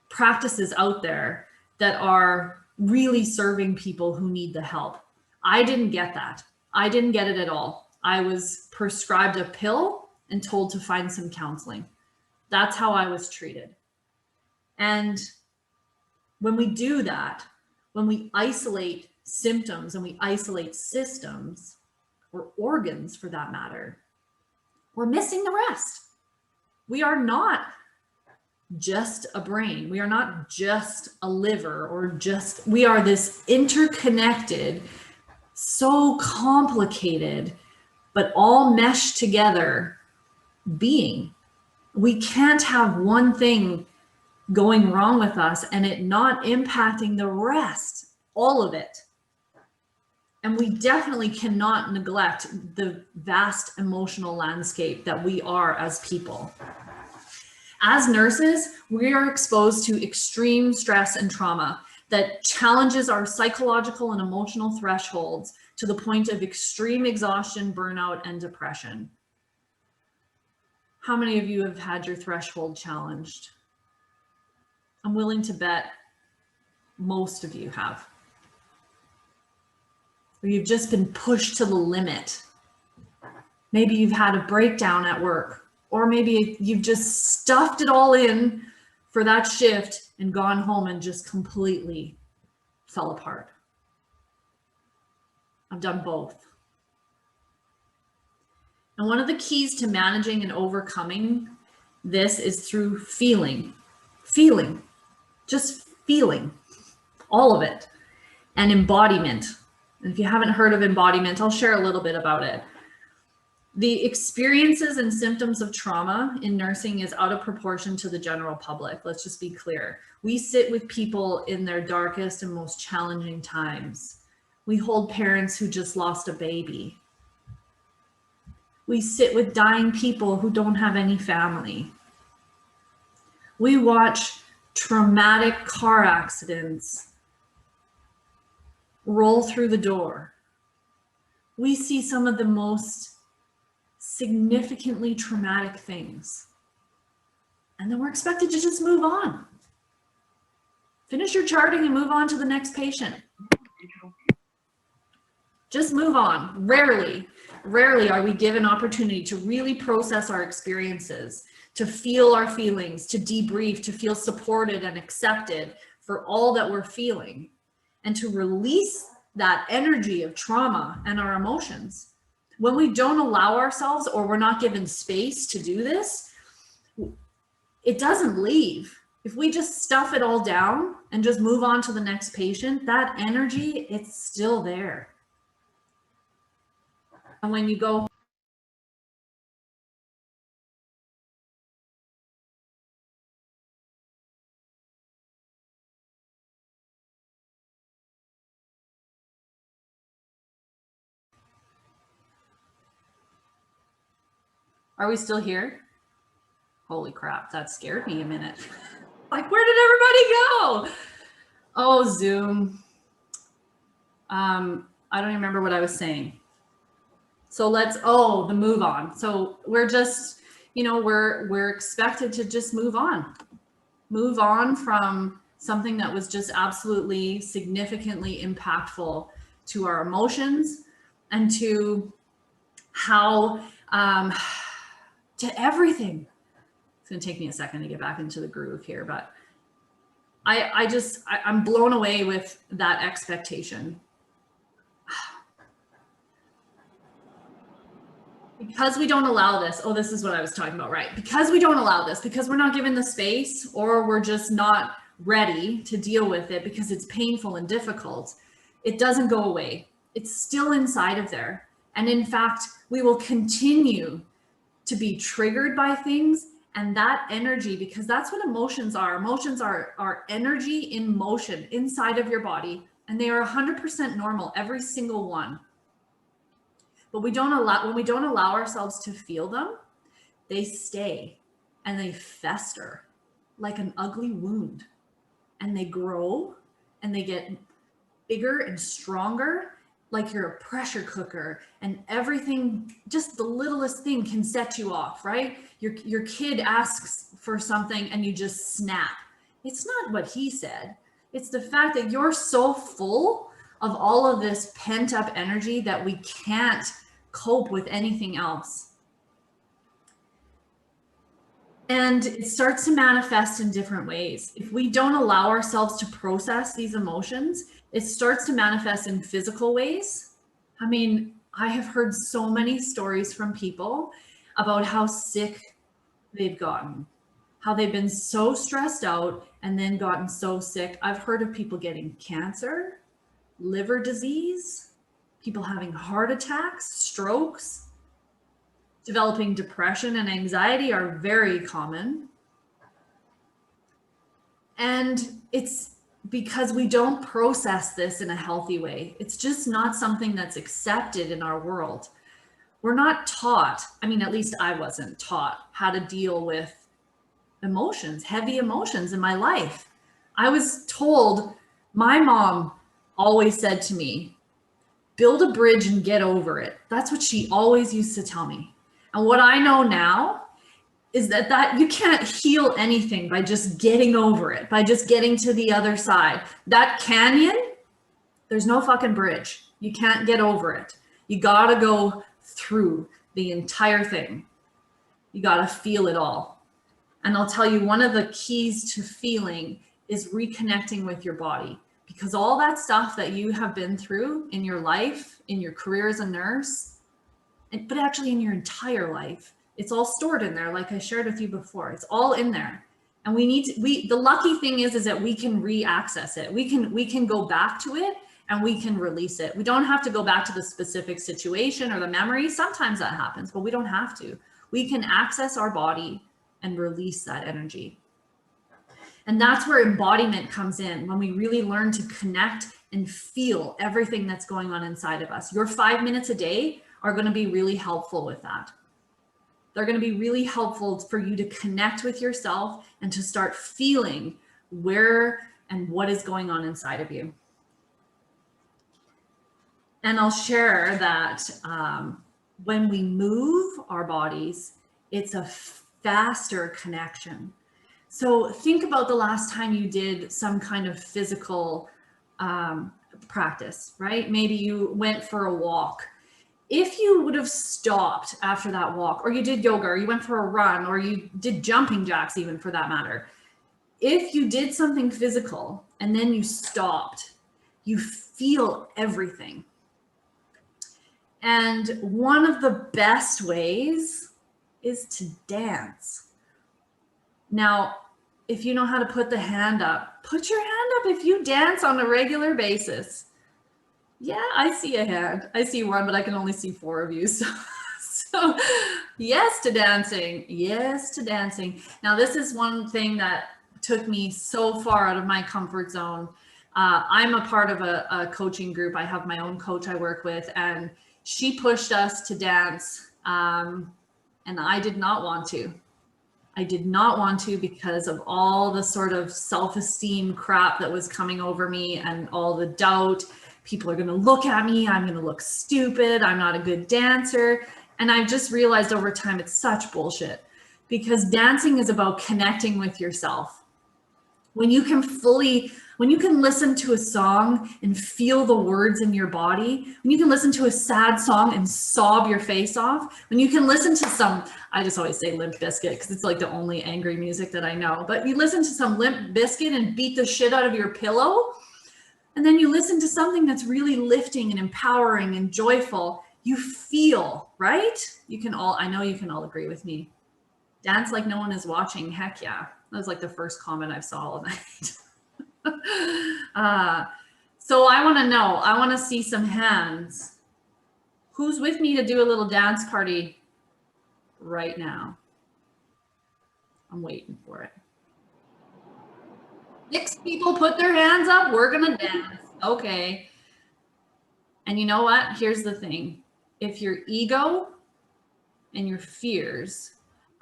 practices out there that are really serving people who need the help. I didn't get that. I didn't get it at all. I was prescribed a pill and told to find some counseling. That's how I was treated. And when we do that, when we isolate symptoms and we isolate systems, or organs for that matter, we're missing the rest. We are not just a brain. We are not just a liver we are this interconnected, so complicated, but all meshed together being. We can't have one thing going wrong with us and it not impacting the rest, all of it. And we definitely cannot neglect the vast emotional landscape that we are as people. As nurses, we are exposed to extreme stress and trauma that challenges our psychological and emotional thresholds to the point of extreme exhaustion, burnout, and depression. How many of you have had your threshold challenged? I'm willing to bet most of you have. Or you've just been pushed to the limit. Maybe you've had a breakdown at work, or maybe you've just stuffed it all in for that shift and gone home and just completely fell apart. I've done both. And one of the keys to managing and overcoming this is through feeling, just feeling, all of it, and embodiment. And if you haven't heard of embodiment, I'll share a little bit about it. The experiences and symptoms of trauma in nursing is out of proportion to the general public. Let's just be clear. We sit with people in their darkest and most challenging times. We hold parents who just lost a baby. We sit with dying people who don't have any family. We watch traumatic car accidents roll through the door. We see some of the most significantly traumatic things. And then we're expected to just move on. Finish your charting and move on to the next patient. Just move on. Rarely are we given opportunity to really process our experiences, to feel our feelings, to debrief, to feel supported and accepted for all that we're feeling, and to release that energy of trauma and our emotions. When we don't allow ourselves, or we're not given space to do this, it doesn't leave. If we just stuff it all down and just move on to the next patient, that energy, it's still there. And when you go, are we still here? Holy crap, that scared me a minute. Like, where did everybody go? Oh, Zoom. I don't even remember what I was saying. So the move on. So we're just, we're expected to just move on from something that was just absolutely significantly impactful to our emotions and to how, to everything. It's going to take me a second to get back into the groove here, but I'm blown away with that expectation. Because we don't allow this. Oh, this is what I was talking about, right? Because we don't allow this, because we're not given the space, or we're just not ready to deal with it because it's painful and difficult, it doesn't go away. It's still inside of there. And in fact, we will continue to be triggered by things, and that energy, because that's what emotions are. Emotions are energy in motion inside of your body, and they are 100% normal, every single one. But when we don't allow ourselves to feel them, they stay and they fester like an ugly wound, and they grow and they get bigger and stronger, like you're a pressure cooker, and everything, just the littlest thing can set you off, right? Your kid asks for something and you just snap. It's not what he said. It's the fact that you're so full of all of this pent up energy that we can't cope with anything else. And it starts to manifest in different ways. If we don't allow ourselves to process these emotions, it starts to manifest in physical ways. I mean, I have heard so many stories from people about how sick they've gotten, how they've been so stressed out and then gotten so sick. I've heard of people getting cancer, liver disease, people having heart attacks, strokes. Developing depression and anxiety are very common. And it's because we don't process this in a healthy way. It's just not something that's accepted in our world. We're not taught, I mean, at least I wasn't taught how to deal with emotions, heavy emotions in my life. I was told, my mom always said to me, build a bridge and get over it. That's what she always used to tell me. And what I know now is that you can't heal anything by just getting over it, by just getting to the other side. That canyon, there's no fucking bridge. You can't get over it. You gotta go through the entire thing. You gotta feel it all. And I'll tell you, one of the keys to feeling is reconnecting with your body, because all that stuff that you have been through in your life, in your career as a nurse, but actually in your entire life, it's all stored in there. Like I shared with you before, it's all in there. And the lucky thing is that we can re-access it. We can go back to it and we can release it. We don't have to go back to the specific situation or the memory. Sometimes that happens, but we don't have to. We can access our body and release that energy. And that's where embodiment comes in, when we really learn to connect and feel everything that's going on inside of us. Your 5 minutes a day are going to be really helpful with that. They're going to be really helpful for you to connect with yourself and to start feeling where and what is going on inside of you. And I'll share that when we move our bodies, it's a faster connection. So think about the last time you did some kind of physical practice, right? Maybe you went for a walk. If you would have stopped after that walk, or you did yoga, or you went for a run, or you did jumping jacks, even for that matter, if you did something physical and then you stopped, you feel everything. And one of the best ways is to dance. Now, if you know how to put the hand up, put your hand up if you dance on a regular basis. Yeah, I see a hand. I see one, but I can only see 4 of you. So yes to dancing. Yes to dancing. Now, this is one thing that took me so far out of my comfort zone. I'm a part of a coaching group. I have my own coach I work with, and she pushed us to dance. And I did not want to. I did not want to, because of all the sort of self-esteem crap that was coming over me and all the doubt. People are going to look at me. I'm going to look stupid. I'm not a good dancer. And I've just realized over time, it's such bullshit, because dancing is about connecting with yourself. When you can listen to a song and feel the words in your body, when you can listen to a sad song and sob your face off, when you can listen to some, I just always say Limp Bizkit because it's like the only angry music that I know, but you listen to some Limp Bizkit and beat the shit out of your pillow, and then you listen to something that's really lifting and empowering and joyful, you feel, right? I know you can all agree with me. Dance like no one is watching. Heck yeah. That was like the first comment I saw all night. So I want to see some hands. Who's with me to do a little dance party right now? I'm waiting for it. 6 people put their hands up. We're going to dance. Okay. And you know what? Here's the thing. If your ego and your fears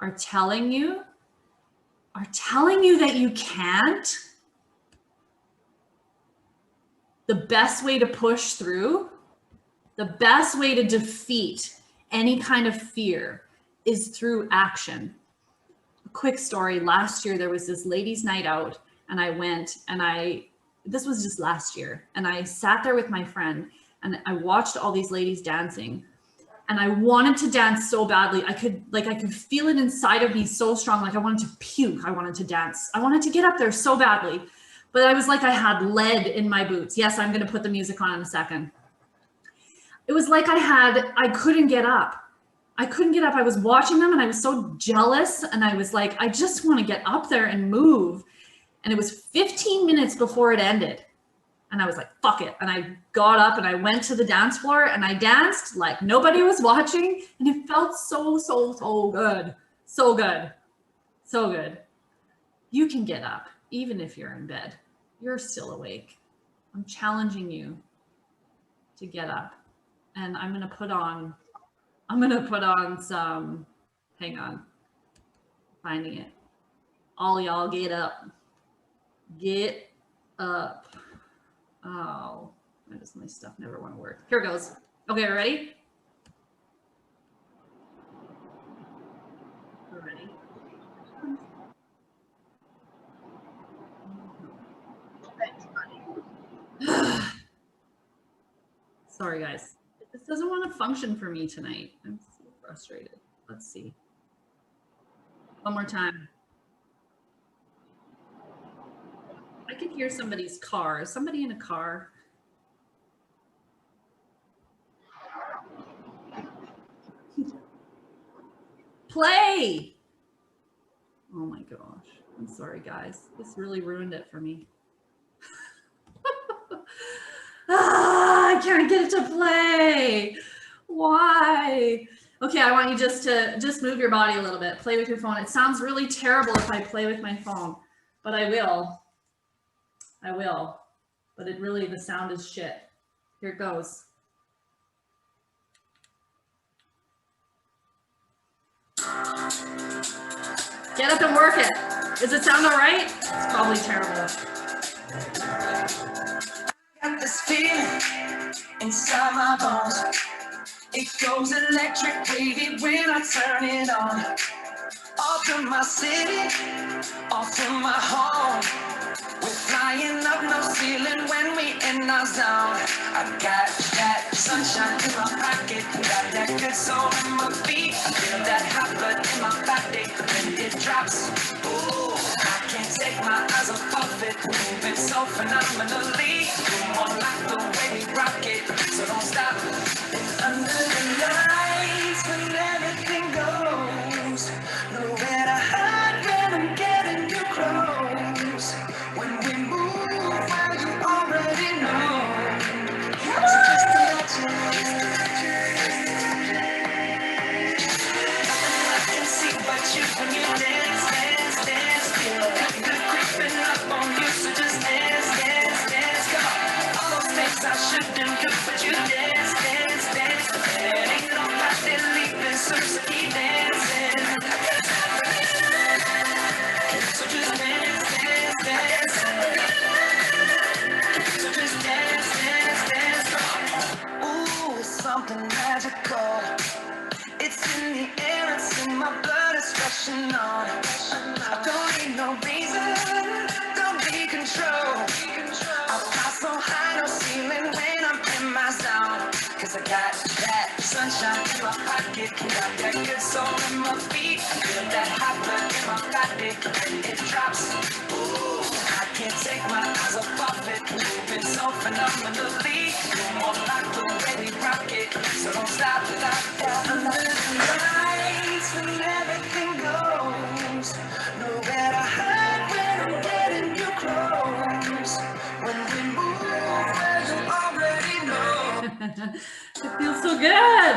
are telling you that you can't, the best way to push through, the best way to defeat any kind of fear is through action. A quick story. Last year, there was this ladies' night out, and I went, and this was just last year, and I sat there with my friend, and I watched all these ladies dancing. and I wanted to dance so badly. I could feel it inside of me so strong. Like I wanted to puke. I wanted to dance. I wanted to get up there so badly, but I was like, I had lead in my boots. Yes, I'm going to put the music on in a second. It was like I couldn't get up. I couldn't get up. I was watching them and I was so jealous. And I was like, I just want to get up there and move. And it was 15 minutes before it ended. And I was like, fuck it. And I got up and I went to the dance floor and I danced like nobody was watching. And it felt so, so, so good. So good. So good. You can get up, even if you're in bed. You're still awake. I'm challenging you to get up. And I'm going to put on some, hang on, finding it. All y'all get up. Get up. Oh, why does my stuff never want to work? Here it goes. Okay, ready? We're ready. Sorry, guys. This doesn't want to function for me tonight. I'm so frustrated. Let's see. One more time. I can hear somebody's car. Is somebody in a car? Play! Oh my gosh. I'm sorry, guys. This really ruined it for me. I can't get it to play. Why? Okay, I want you just move your body a little bit. Play with your phone. It sounds really terrible if I play with my phone, but I will. But the sound is shit. Here it goes. Get up and work it. Does it sound all right? It's probably terrible. I got this feeling inside my bones. It goes electric wavy when I turn it on. Off from my city, off from my home. We're flying up no ceiling when we in our zone. I got that sunshine in my pocket, got that good soul in my feet. I feel that hot blood in my body when it drops. Ooh, I can't take my eyes off it, moving so phenomenally. You're more like the way we rock it, so don't stop. It's under the lights when everything goes. Nowhere to hide when I'm getting too close. When we move, well, you already know. So just imagine. Nothing I can see but you when you dance, dance, dance. Feel that good creeping up on you, so just dance, dance, dance. Go. All those things I shouldn't do, but you dance, dance, dance. There ain't nobody leaving, so keep dancing. So just dance, dance, dance. So just dance, dance, dance. Ooh, it's something magical. It's in the air, it's in my blood, it's rushing on. I don't need no reason, don't be control. I fly so high, no ceiling when I'm in my zone. Cause I got that sunshine in my pocket, got that good soul in my feet. I feel that hot blood in my body when it drops. Ooh, I can't take my eyes off it, moving so phenomenally. You're more like the way we rock it, so don't stop. Under the lights when everything goes. Nowhere to hide when I'm getting too close. When we move, well, you already know. It feels so good.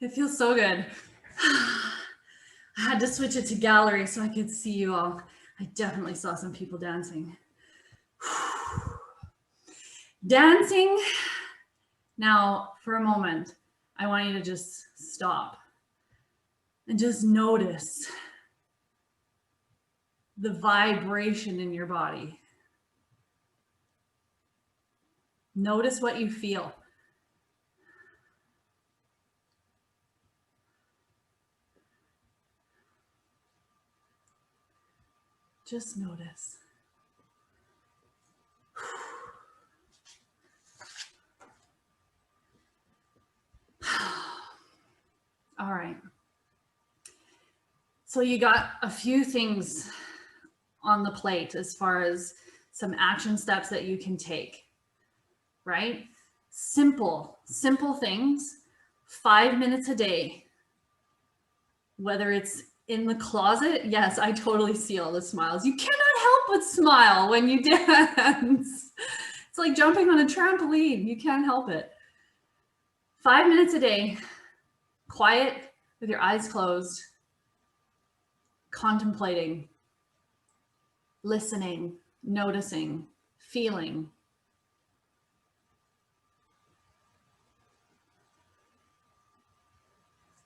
It feels so good. I had to switch it to gallery so I could see you all. I definitely saw some people dancing. Dancing. Now, for a moment, I want you to just stop and just notice the vibration in your body. Notice what you feel. Just notice. All right. So you got a few things on the plate as far as some action steps that you can take, right? Simple things, 5 minutes a day, whether it's in the closet. Yes, I totally see all the smiles. You cannot help but smile when you dance. It's like jumping on a trampoline. You can't help it. 5 minutes a day, quiet with your eyes closed, contemplating, listening, noticing, feeling.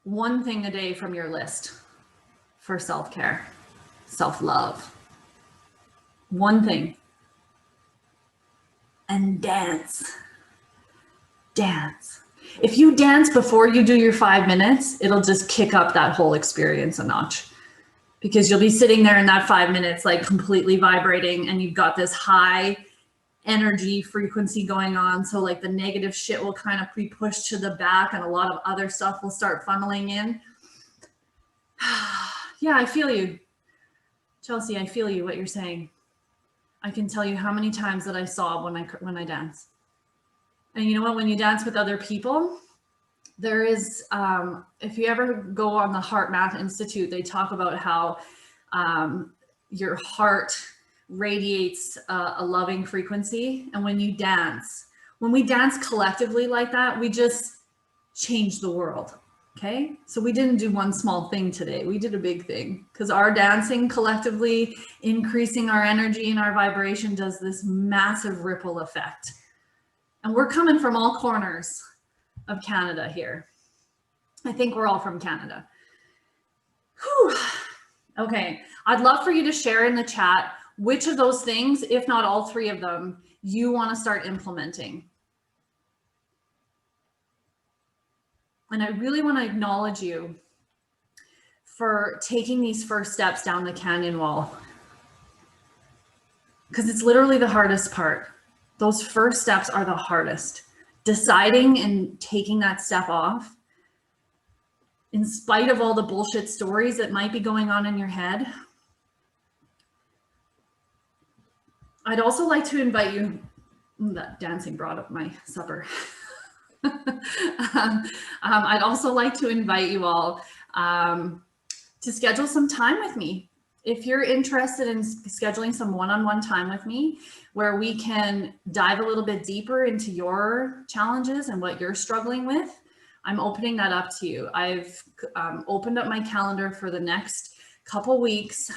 One thing a day from your list for self-care, self-love. One thing. And dance. Dance. If you dance before you do your 5 minutes, it'll just kick up that whole experience a notch, because you'll be sitting there in that 5 minutes, like completely vibrating, and you've got this high energy frequency going on. So like the negative shit will kind of be pushed to the back, and a lot of other stuff will start funneling in. Yeah, I feel you. Chelsea, I feel you, what you're saying. I can tell you how many times that I sob when I dance. And you know what, when you dance with other people, there is, if you ever go on the Heart Math Institute, they talk about how your heart radiates a loving frequency. And when you dance, when we dance collectively like that, we just change the world. Okay. So we didn't do one small thing today. We did a big thing, because our dancing collectively, increasing our energy and our vibration, does this massive ripple effect. And we're coming from all corners of Canada here. I think we're all from Canada. Whew. Okay. I'd love for you to share in the chat which of those things, if not all three of them, you want to start implementing. And I really want to acknowledge you for taking these first steps down the canyon wall, because it's literally the hardest part. Those first steps are the hardest. Deciding and taking that step off, in spite of all the bullshit stories that might be going on in your head. I'd also like to invite you, that dancing brought up my supper. I'd also like to invite you all to schedule some time with me. If you're interested in scheduling some one-on-one time with me, where we can dive a little bit deeper into your challenges and what you're struggling with, I'm opening that up to you. I've opened up my calendar for the next couple weeks,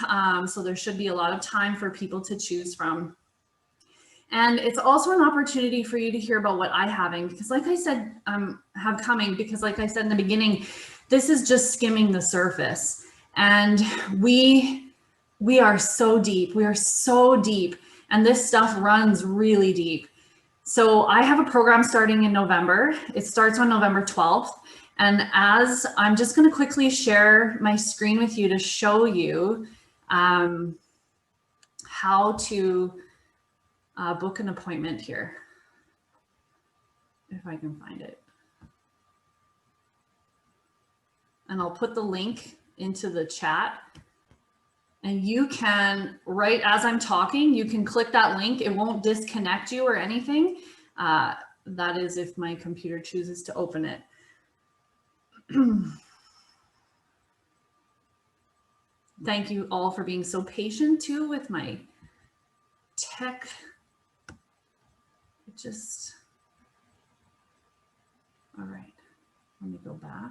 so there should be a lot of time for people to choose from. And it's also an opportunity for you to hear about what I have, because like I said, have coming, because like I said in the beginning, this is just skimming the surface. And we are so deep. We are so deep. And this stuff runs really deep. So I have a program starting in November. It starts on November 12th. And as I'm just going to quickly share my screen with you to show you how to book an appointment here, if I can find it. And I'll put the link into the chat. And you can, right as I'm talking, you can click that link. It won't disconnect you or anything. That is if my computer chooses to open it. Thank you all for being so patient too with my tech. All right, let me go back.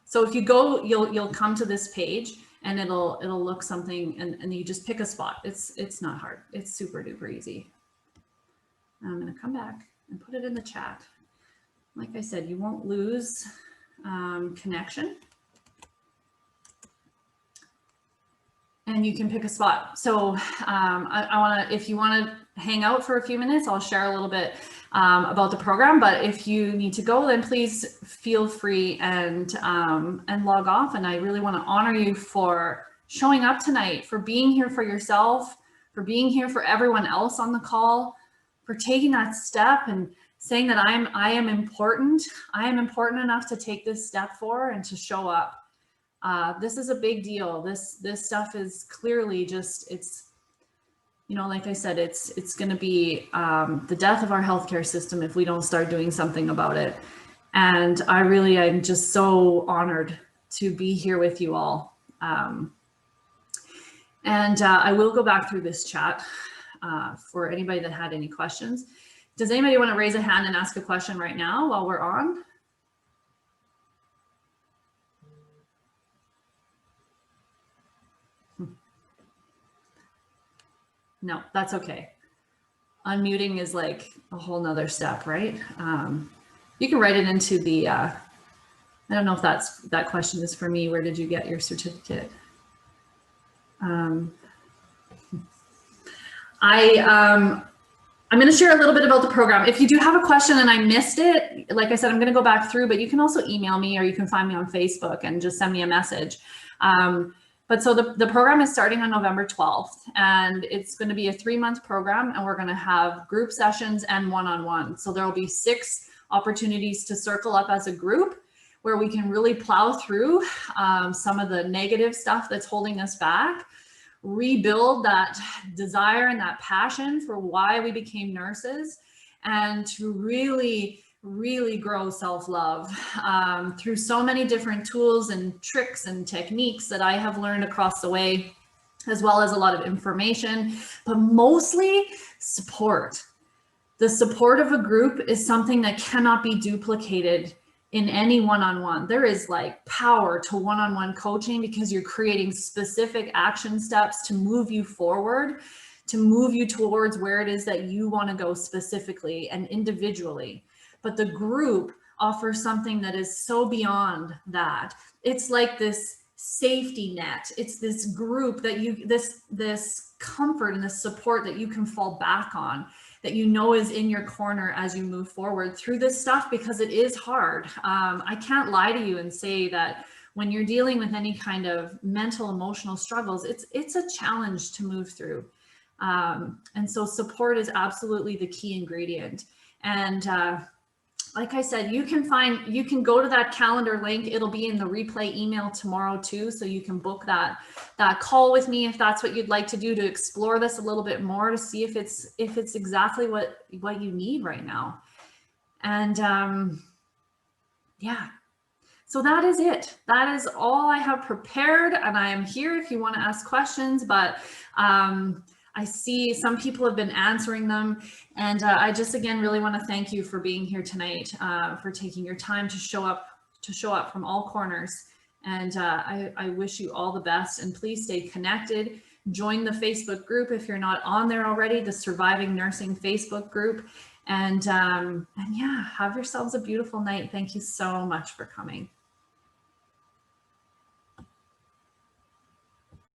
So if you go, you'll come to this page, and it'll look something, and you just pick a spot. It's not hard. It's super duper easy. I'm gonna come back and put it in the chat. Like I said, you won't lose connection. And you can pick a spot. So I wanna, if you wanna hang out for a few minutes, I'll share a little bit about the program, but if you need to go, then please feel free and log off. And I really want to honor you for showing up tonight, for being here for yourself, for being here for everyone else on the call, for taking that step and saying that I am important. I am important enough to take this step forward and to show up. This is a big deal. This stuff is clearly just, it's, you know, like I said, it's going to be the death of our healthcare system if we don't start doing something about it. And I'm just so honored to be here with you all. I will go back through this chat for anybody that had any questions. Does anybody want to raise a hand and ask a question right now while we're on? No, that's okay. Unmuting is like a whole nother step, right? You can write it into the, I don't know if that question is for me. Where did you get your certificate? I'm going to share a little bit about the program. If you do have a question and I missed it, like I said, I'm going to go back through, but you can also email me or you can find me on Facebook and just send me a message. But so the program is starting on November 12th, and it's going to be a 3-month program, and we're going to have group sessions and one-on-one. So there will be 6 opportunities to circle up as a group where we can really plow through some of the negative stuff that's holding us back, rebuild that desire and that passion for why we became nurses, and to really grow self-love through so many different tools and tricks and techniques that I have learned across the way, as well as a lot of information, but mostly support. The support of a group is something that cannot be duplicated in any one-on-one. There is like power to one-on-one coaching because you're creating specific action steps to move you forward, to move you towards where it is that you want to go specifically and individually. But the group offers something that is so beyond that. It's like this safety net. It's this group that this comfort and this support that you can fall back on, that you know is in your corner as you move forward through this stuff, because it is hard. I can't lie to you and say that when you're dealing with any kind of mental, emotional struggles, it's a challenge to move through. And so support is absolutely the key ingredient. And like I said, you can go to that calendar link. It'll be in the replay email tomorrow too. So you can book that call with me if that's what you'd like to do, to explore this a little bit more, to see if it's exactly what you need right now. And yeah, so that is it. That is all I have prepared. And I am here if you want to ask questions, but I see some people have been answering them. And I just, again, really want to thank you for being here tonight, for taking your time to show up from all corners. And I wish you all the best, and please stay connected. Join the Facebook group if you're not on there already, the Surviving Nursing Facebook group. And yeah, have yourselves a beautiful night. Thank you so much for coming.